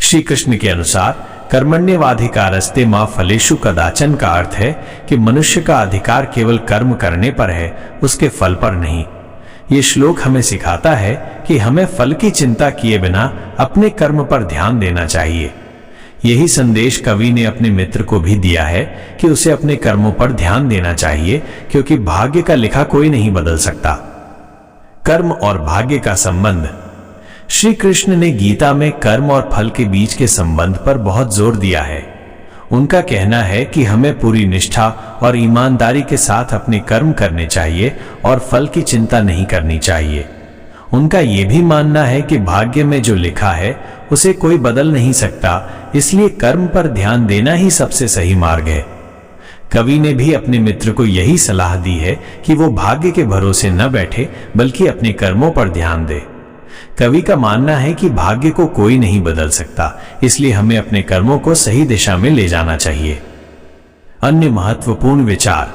श्री कृष्ण के अनुसार कर्मण्येवाधिकारस्ते मा फलेषु कदाचन का अर्थ है कि मनुष्य का अधिकार केवल कर्म करने पर है, उसके फल पर नहीं। ये श्लोक हमें सिखाता है कि हमें फल की चिंता किए बिना अपने कर्म पर ध्यान देना चाहिए। यही संदेश कवि ने अपने मित्र को भी दिया है कि उसे अपने कर्मों पर ध्यान देना चाहिए, क्योंकि भाग्य का लिखा कोई नहीं बदल सकता। कर्म और भाग्य का संबंध। श्री कृष्ण ने गीता में कर्म और फल के बीच के संबंध पर बहुत जोर दिया है। उनका कहना है कि हमें पूरी निष्ठा और ईमानदारी के साथ अपने कर्म करने चाहिए और फल की चिंता नहीं करनी चाहिए। उनका यह भी मानना है कि भाग्य में जो लिखा है उसे कोई बदल नहीं सकता, इसलिए कर्म पर ध्यान देना ही सबसे सही मार्ग है। कवि ने भी अपने मित्र को यही सलाह दी है कि वो भाग्य के भरोसे न बैठे बल्कि अपने कर्मों पर ध्यान दे। कवि का मानना है कि भाग्य को कोई नहीं बदल सकता, इसलिए हमें अपने कर्मों को सही दिशा में ले जाना चाहिए। अन्य महत्वपूर्ण विचार।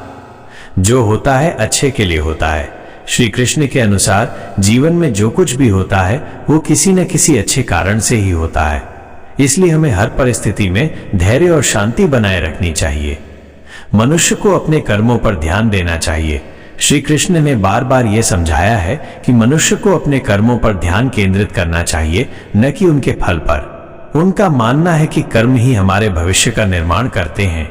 जो होता है अच्छे के लिए होता है। श्री कृष्ण के अनुसार जीवन में जो कुछ भी होता है वो किसी न किसी अच्छे कारण से ही होता है, इसलिए हमें हर परिस्थिति में धैर्य और शांति बनाए रखनी चाहिए। मनुष्य को अपने कर्मों पर ध्यान देना चाहिए। श्री कृष्ण ने बार बार यह समझाया है कि मनुष्य को अपने कर्मों पर ध्यान केंद्रित करना चाहिए, न कि उनके फल पर। उनका मानना है कि कर्म ही हमारे भविष्य का निर्माण करते हैं।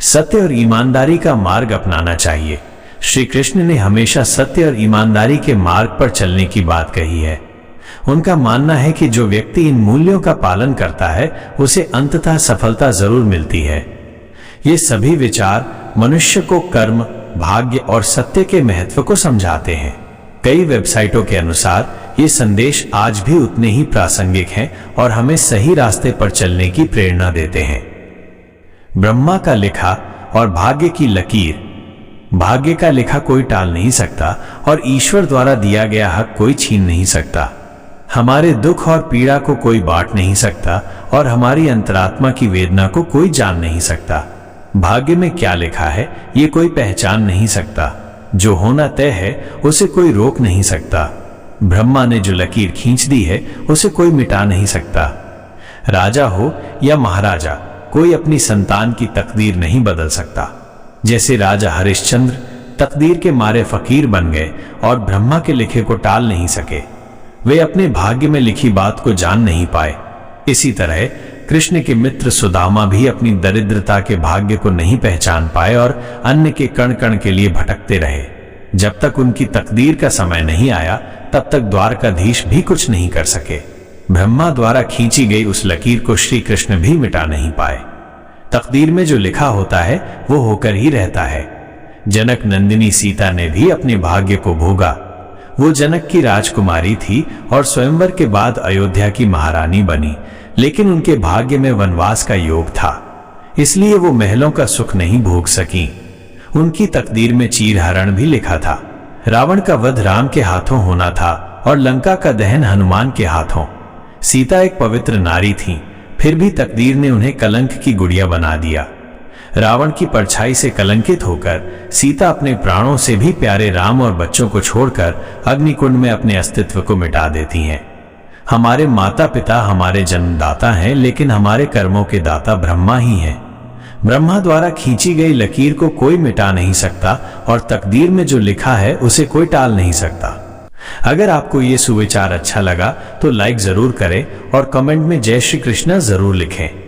सत्य और ईमानदारी का मार्ग अपनाना चाहिए। श्री कृष्ण ने हमेशा सत्य और ईमानदारी के मार्ग पर चलने की बात कही है। उनका मानना है कि जो व्यक्ति इन मूल्यों का पालन करता है उसे अंततः सफलता जरूर मिलती है। ये सभी विचार मनुष्य को कर्म, भाग्य और सत्य के महत्व को समझाते हैं। कई वेबसाइटों के अनुसार ये संदेश आज भी उतने ही प्रासंगिक हैं और हमें सही रास्ते पर चलने की प्रेरणा देते हैं। ब्रह्मा का लिखा और भाग्य की लकीर। भाग्य का लिखा कोई टाल नहीं सकता और ईश्वर द्वारा दिया गया हक कोई छीन नहीं सकता। हमारे दुख और पीड़ा को कोई बांट नहीं सकता और हमारी अंतरात्मा की वेदना को कोई जान नहीं सकता। भाग्य में क्या लिखा है ये कोई पहचान नहीं सकता। जो होना तय है उसे कोई रोक नहीं सकता। ब्रह्मा ने जो लकीर खींच दी है उसे कोई मिटा नहीं सकता। राजा हो या महाराजा, कोई अपनी संतान की तकदीर नहीं बदल सकता। जैसे राजा हरिश्चंद्र तकदीर के मारे फकीर बन गए और ब्रह्मा के लिखे को टाल नहीं सके। वे अपने भाग्य में लिखी बात को जान नहीं पाए। इसी तरह कृष्ण के मित्र सुदामा भी अपनी दरिद्रता के भाग्य को नहीं पहचान पाए और अन्न के कण कण के लिए भटकते रहे। जब तक उनकी तकदीर का समय नहीं आया तब तक द्वारकाधीश भी कुछ नहीं कर सके। ब्रह्मा द्वारा खींची गई उस लकीर को श्री कृष्ण भी मिटा नहीं पाए। तकदीर में जो लिखा होता है वो होकर ही रहता है। जनक नंदिनी सीता ने भी अपने भाग्य को भोगा। वो जनक की राजकुमारी थी और स्वयंवर के बाद अयोध्या की महारानी बनी, लेकिन उनके भाग्य में वनवास का योग था, इसलिए वो महलों का सुख नहीं भोग सकी। उनकी तकदीर में चीरहरण भी लिखा था। रावण का वध राम के हाथों होना था और लंका का दहन हनुमान के हाथों। सीता एक पवित्र नारी थी, फिर भी तकदीर ने उन्हें कलंक की गुड़िया बना दिया। रावण की परछाई से कलंकित होकर सीता अपने प्राणों से भी प्यारे राम और बच्चों को छोड़कर अग्निकुंड में अपने अस्तित्व को मिटा देती हैं। हमारे माता पिता हमारे जन्मदाता हैं, लेकिन हमारे कर्मों के दाता ब्रह्मा ही हैं। ब्रह्मा द्वारा खींची गई लकीर को कोई मिटा नहीं सकता और तकदीर में जो लिखा है उसे कोई टाल नहीं सकता। अगर आपको ये सुविचार अच्छा लगा तो लाइक जरूर करें और कमेंट में जय श्री कृष्ण जरूर लिखें।